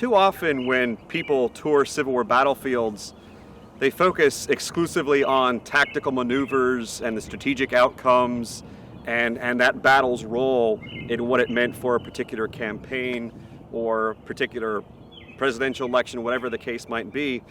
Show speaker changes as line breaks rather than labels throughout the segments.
Too often when people tour Civil War battlefields, they focus exclusively on tactical maneuvers and the strategic outcomes and that battle's role in what it meant for a particular campaign or particular presidential election, whatever the case might be.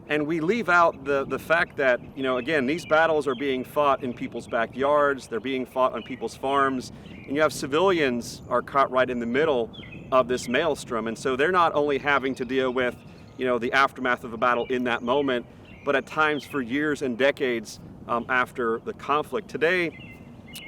And we leave out the fact that, again, these battles are being fought in people's backyards, they're being fought on people's farms, and you have civilians are caught right in the middle of this maelstrom. And so they're not only having to deal with, the aftermath of a battle in that moment, but at times for years and decades after the conflict. Today,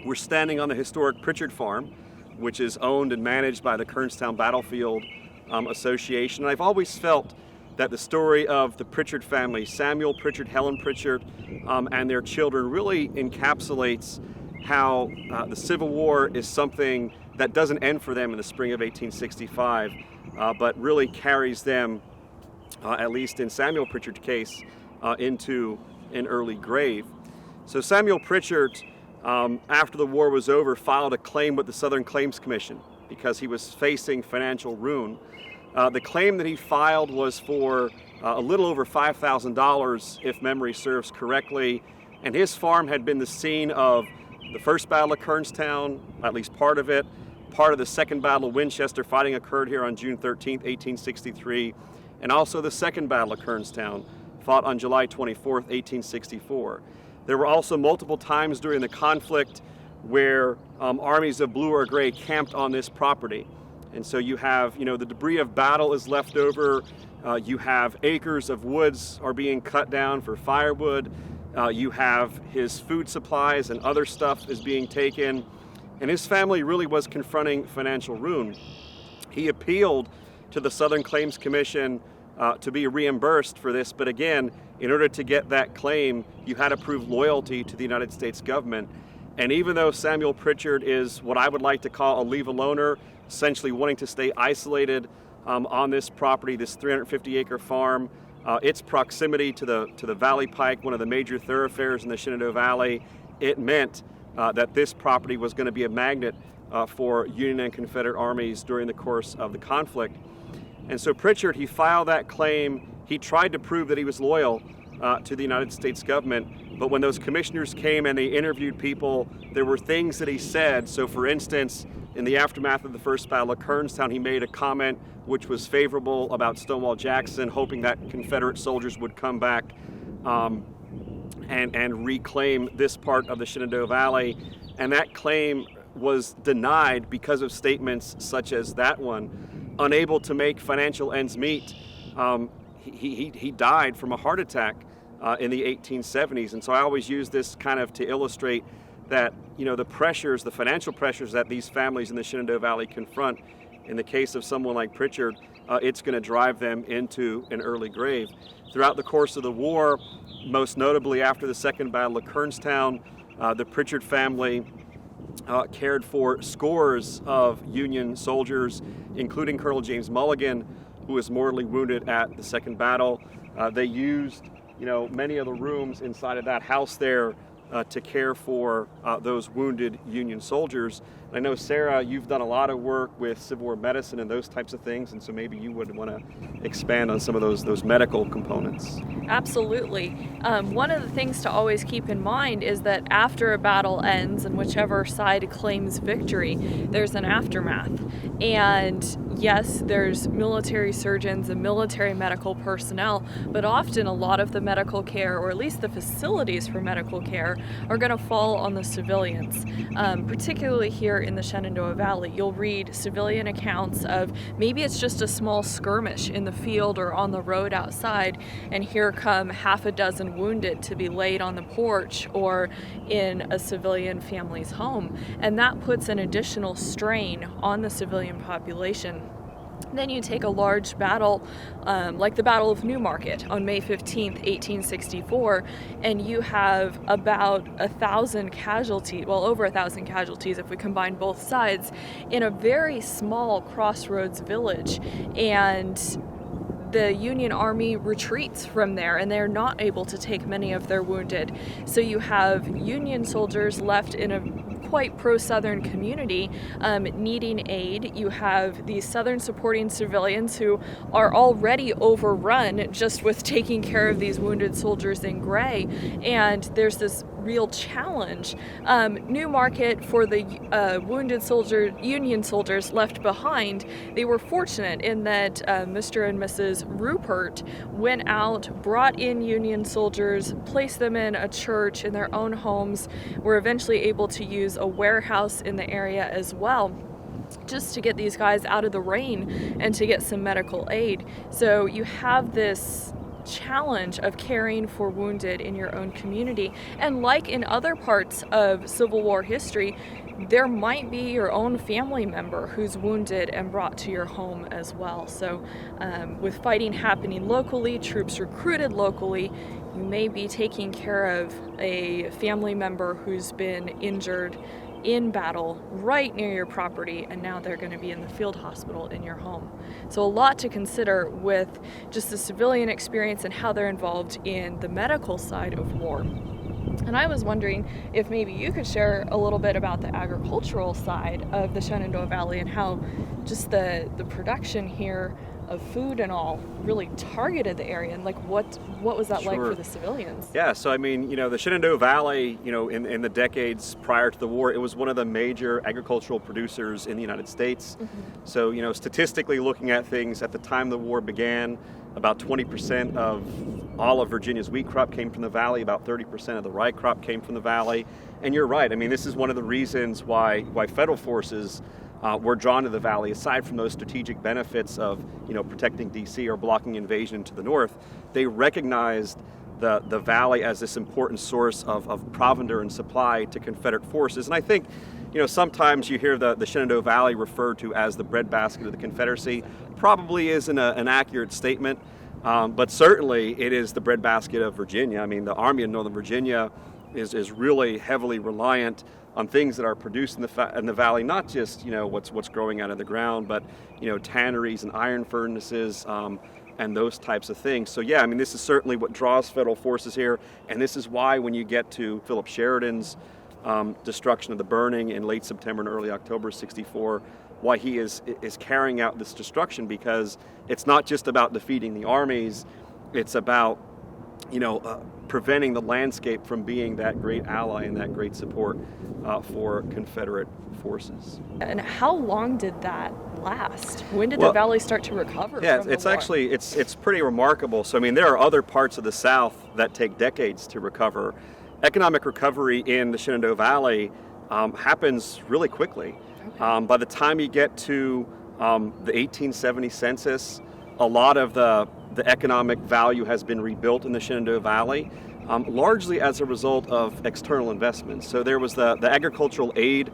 we're standing on the historic Pritchard Farm, which is owned and managed by the Kernstown Battlefield Association. And I've always felt that the story of the Pritchard family, Samuel Pritchard, Helen Pritchard, and their children really encapsulates how the Civil War is something that doesn't end for them in the spring of 1865, but really carries them, at least in Samuel Pritchard's case, into an early grave. So Samuel Pritchard, after the war was over, filed a claim with the Southern Claims Commission because he was facing financial ruin. The claim that he filed was for a little over $5,000, if memory serves correctly, and his farm had been the scene of the First Battle of Kernstown, at least part of it. Part of the Second Battle of Winchester. Fighting occurred here on June 13, 1863, and also the Second Battle of Kernstown, fought on July 24, 1864. There were also multiple times during the conflict where armies of blue or gray camped on this property. And so you have, the debris of battle is left over. You have acres of woods are being cut down for firewood. You have his food supplies and other stuff is being taken. And his family really was confronting financial ruin. He appealed to the Southern Claims Commission to be reimbursed for this. But again, in order to get that claim, you had to prove loyalty to the United States government. And even though Samuel Pritchard is what I would like to call a leave-aloner, essentially wanting to stay isolated on this property, this 350-acre farm, its proximity to the Valley Pike, one of the major thoroughfares in the Shenandoah Valley, it meant that this property was going to be a magnet for Union and Confederate armies during the course of the conflict. And so Pritchard, he filed that claim. He tried to prove that he was loyal to the United States government. But when those commissioners came and they interviewed people, there were things that he said. So for instance, in the aftermath of the First Battle of Kernstown, he made a comment which was favorable about Stonewall Jackson, hoping that Confederate soldiers would come back and reclaim this part of the Shenandoah Valley. And that claim was denied because of statements such as that one. Unable to make financial ends meet, he died from a heart attack in the 1870s. And so I always use this kind of to illustrate that, the pressures, the financial pressures that these families in the Shenandoah Valley confront, in the case of someone like Pritchard, it's going to drive them into an early grave. Throughout the course of the war, most notably after the Second Battle of Kernstown, the Pritchard family cared for scores of Union soldiers, including Colonel James Mulligan, who was mortally wounded at the Second Battle. They used, many of the rooms inside of that house there to care for those wounded Union soldiers. And I know, Sarah, you've done a lot of work with Civil War medicine and those types of things, and so maybe you would want to expand on some of those medical components.
Absolutely. One of the things to always keep in mind is that after a battle ends and whichever side claims victory, there's an aftermath. And yes, there's military surgeons and military medical personnel, but often a lot of the medical care, or at least the facilities for medical care, are going to fall on the civilians. Particularly here in the Shenandoah Valley, you'll read civilian accounts of maybe it's just a small skirmish in the field or on the road outside, and here come half a dozen wounded to be laid on the porch or in a civilian family's home. And that puts an additional strain on the civilian population. Then you take a large battle like the Battle of Newmarket on May 15th, 1864, and you have about 1,000 casualties, well, over 1,000 casualties if we combine both sides, in a very small crossroads village. And the Union Army retreats from there, and they're not able to take many of their wounded. So you have Union soldiers left in a quite pro-Southern community needing aid. You have these Southern supporting civilians who are already overrun just with taking care of these wounded soldiers in gray, and there's this real challenge. New market for the wounded Union soldiers left behind. They were fortunate in that Mr. and Mrs. Rupert went out, brought in Union soldiers, placed them in a church in their own homes, were eventually able to use a warehouse in the area as well, just to get these guys out of the rain and to get some medical aid. So you have this challenge of caring for wounded in your own community. And like in other parts of Civil War history, there might be your own family member who's wounded and brought to your home as well. So with fighting happening locally, troops recruited locally, you may be taking care of a family member who's been injured in battle right near your property, and now they're going to be in the field hospital in your home. So a lot to consider with just the civilian experience and how they're involved in the medical side of war. And I was wondering if maybe you could share a little bit about the agricultural side of the Shenandoah Valley and how just the production here of food and all really targeted the area, and like what was that like for the civilians?
Yeah, so I mean, the Shenandoah Valley, in the decades prior to the war, it was one of the major agricultural producers in the United States. Mm-hmm. So, statistically looking at things at the time the war began, about 20% of all of Virginia's wheat crop came from the valley, about 30% of the rye crop came from the valley. And you're right, I mean, this is one of the reasons why federal forces were drawn to the valley, aside from those strategic benefits of, protecting D.C. or blocking invasion to the north. They recognized the valley as this important source of provender and supply to Confederate forces. And I think, sometimes you hear the Shenandoah Valley referred to as the breadbasket of the Confederacy. Probably isn't an accurate statement, but certainly it is the breadbasket of Virginia. I mean, the Army of Northern Virginia is really heavily reliant on things that are produced in the valley, not just what's growing out of the ground, but tanneries and iron furnaces and those types of things. So yeah, I mean, this is certainly what draws federal forces here, and this is why when you get to Philip Sheridan's destruction of the burning in late September and early October '64, why he is carrying out this destruction, because it's not just about defeating the armies, it's about preventing the landscape from being that great ally and that great support for Confederate forces.
And how long did that last? When did the valley start to recover?
Yeah,
from the
it's
war?
Actually it's pretty remarkable. So I mean, there are other parts of the South that take decades to recover. Economic recovery in the Shenandoah Valley happens really quickly. Okay. By the time you get to the 1870 census, a lot of the economic value has been rebuilt in the Shenandoah Valley, largely as a result of external investments. So there was the Agricultural Aid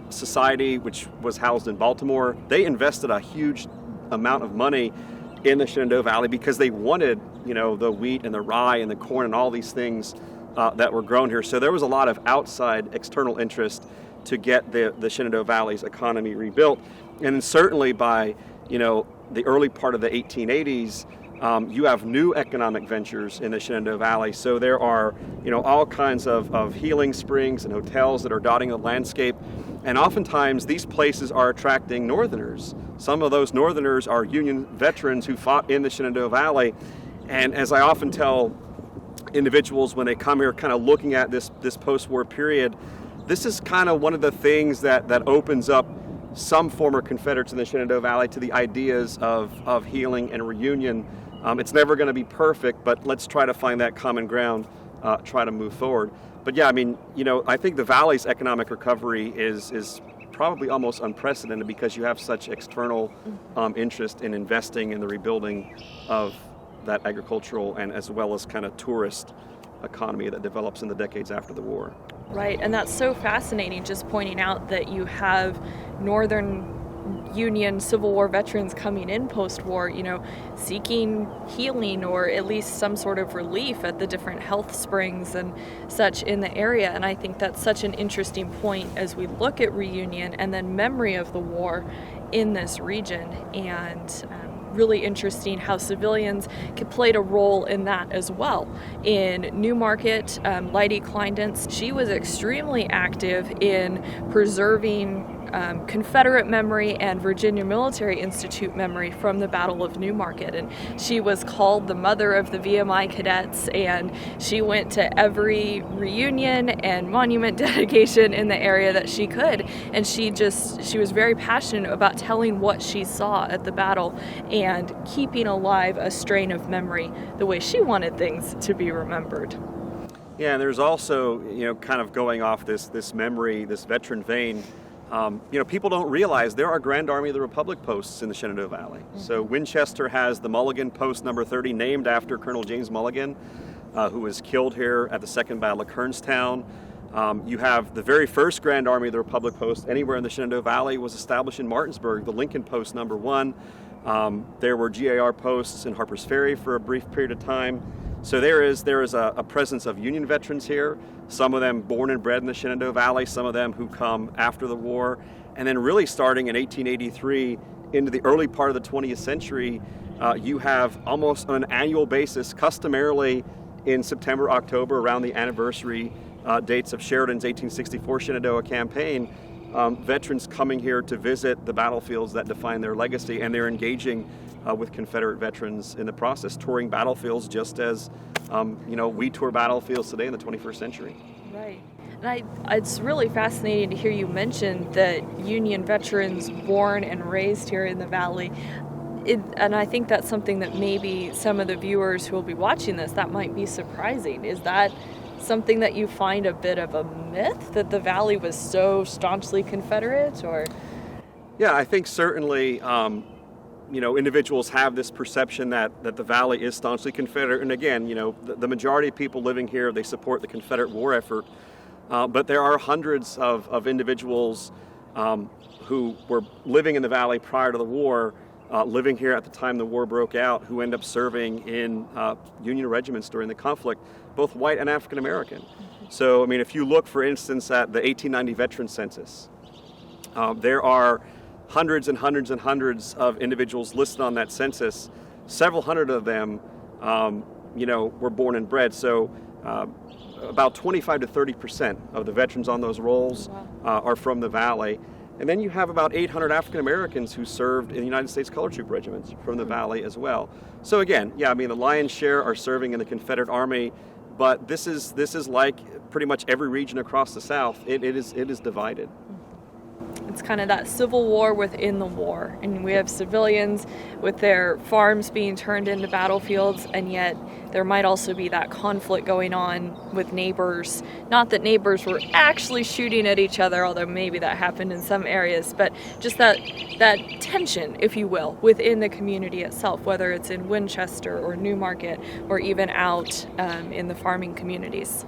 Society, which was housed in Baltimore. They invested a huge amount of money in the Shenandoah Valley because they wanted, the wheat and the rye and the corn and all these things that were grown here. So there was a lot of outside external interest to get the Shenandoah Valley's economy rebuilt. And certainly by, the early part of the 1880s, you have new economic ventures in the Shenandoah Valley. So there are, all kinds of healing springs and hotels that are dotting the landscape. And oftentimes these places are attracting Northerners. Some of those Northerners are Union veterans who fought in the Shenandoah Valley. And as I often tell individuals when they come here kind of looking at this post-war period, this is kind of one of the things that opens up some former Confederates in the Shenandoah Valley to the ideas of healing and reunion. It's never going to be perfect, but let's try to find that common ground, try to move forward. But yeah, I mean, I think the Valley's economic recovery is probably almost unprecedented because you have such external interest in investing in the rebuilding of that agricultural and as well as kind of tourist economy that develops in the decades after the war.
Right, and that's so fascinating, just pointing out that you have Northern Union Civil War veterans coming in post-war, seeking healing or at least some sort of relief at the different health springs and such in the area. And I think that's such an interesting point as we look at reunion and then memory of the war in this region. And really interesting how civilians played a role in that as well. In Newmarket, Lydia Kleindance, she was extremely active in preserving Confederate memory and Virginia Military Institute memory from the Battle of Newmarket. And she was called the mother of the VMI cadets, and she went to every reunion and monument dedication in the area that she could. And she was very passionate about telling what she saw at the battle and keeping alive a strain of memory the way she wanted things to be remembered.
Yeah, and there's also, kind of going off this memory, this veteran vein, people don't realize there are Grand Army of the Republic posts in the Shenandoah Valley. Mm-hmm. So Winchester has the Mulligan Post number 30, named after Colonel James Mulligan, who was killed here at the Second Battle of Kernstown. You have the very first Grand Army of the Republic post anywhere in the Shenandoah Valley was established in Martinsburg, the Lincoln Post number 1. There were GAR posts in Harper's Ferry for a brief period of time. So there is a presence of Union veterans here, some of them born and bred in the Shenandoah Valley, some of them who come after the war. And then really starting in 1883 into the early part of the 20th century, you have almost on an annual basis, customarily in September, October, around the anniversary dates of Sheridan's 1864 Shenandoah campaign, veterans coming here to visit the battlefields that define their legacy, and they're engaging with Confederate veterans in the process, touring battlefields just as we tour battlefields today in the 21st century.
Right. And it's really fascinating to hear you mention that Union veterans born and raised here in the Valley. And I think that's something that maybe some of the viewers who will be watching this, that might be surprising. Is that something that you find a bit of a myth, that the Valley was so staunchly Confederate? Or?
Yeah, I think certainly individuals have this perception that the Valley is staunchly Confederate. And again, the majority of people living here, they support the Confederate war effort. But there are hundreds of individuals who were living in the Valley prior to the war, living here at the time the war broke out, who end up serving in Union regiments during the conflict, both white and African American. Mm-hmm. So, if you look, for instance, at the 1890 veteran census, there are hundreds and hundreds and hundreds of individuals listed on that census. Several hundred of them, were born and bred. So about 25 to 30% of the veterans on those rolls are from the Valley. And then you have about 800 African Americans who served in the United States Color Troop regiments from the Valley as well. So again, the lion's share are serving in the Confederate Army, but this is like pretty much every region across the South. It is divided.
It's kind of that civil war within the war, and we have civilians with their farms being turned into battlefields, and yet there might also be that conflict going on with neighbors. Not that neighbors were actually shooting at each other, although maybe that happened in some areas, but just that tension, if you will, within the community itself, whether it's in Winchester or Newmarket or even out in the farming communities.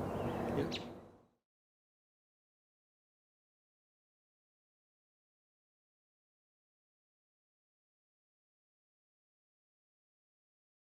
Yeah.